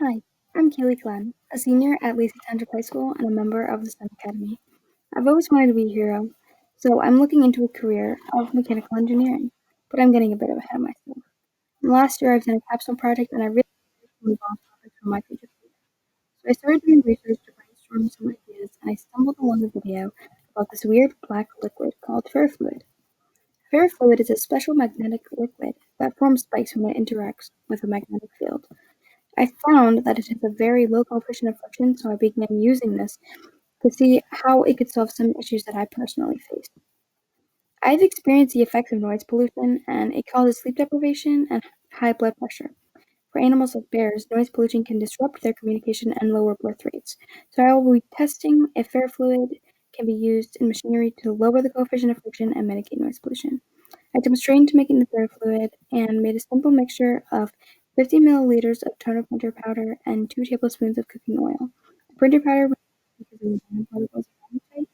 Hi, I'm Kealy Glenn, a senior at Lacey Township High School and a member of the STEM Academy. I've always wanted to be a hero, so I'm looking into a career of mechanical engineering, but I'm getting a bit ahead of myself. In the last year, I've done a capstone project, and I really wanted to involve topics from my future career. So I started doing research to brainstorm some ideas, and I stumbled along a video about this weird black liquid called ferrofluid. Ferrofluid is a special magnetic liquid that forms spikes when it interacts with a magnetic field. I found that it has a very low coefficient of friction, so I began using this to see how it could solve some issues that I personally face. I've experienced the effects of noise pollution, and it causes sleep deprivation and high blood pressure. For animals like bears, noise pollution can disrupt their communication and lower birth rates. So I will be testing if ferrofluid can be used in machinery to lower the coefficient of friction and mitigate noise pollution. I jumped straight into making the ferrofluid and made a simple mixture of 50 milliliters of toner printer powder and 2 tablespoons of cooking oil. The printer powder was used because the nanoparticles are watertight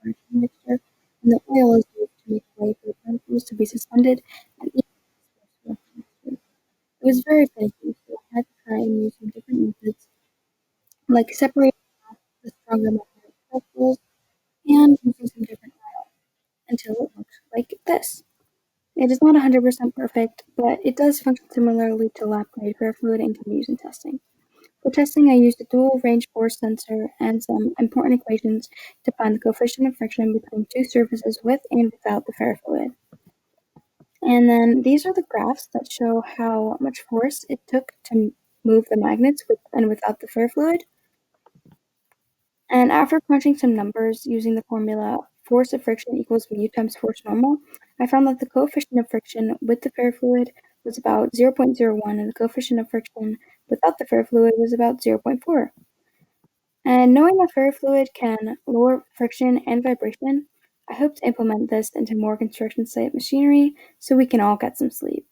for the mixture, and the oil is used to make a way for the particles to be suspended and easily dispersed throughout the mixture. It was very finicky, so I had to try and use some different methods, like separating out the stronger magnetic particles and using some different oil until it looked like this. It is not 100% perfect, but it does function similarly to lab-grade ferrofluid and can be used in testing. For testing, I used a dual range force sensor and some important equations to find the coefficient of friction between two surfaces with and without the ferrofluid. And then these are the graphs that show how much force it took to move the magnets with and without the ferrofluid. And after crunching some numbers using the formula force of friction equals mu times force normal, I found that the coefficient of friction with the ferrofluid was about 0.01 and the coefficient of friction without the ferrofluid was about 0.4. And knowing that ferrofluid can lower friction and vibration, I hope to implement this into more construction site machinery so we can all get some sleep.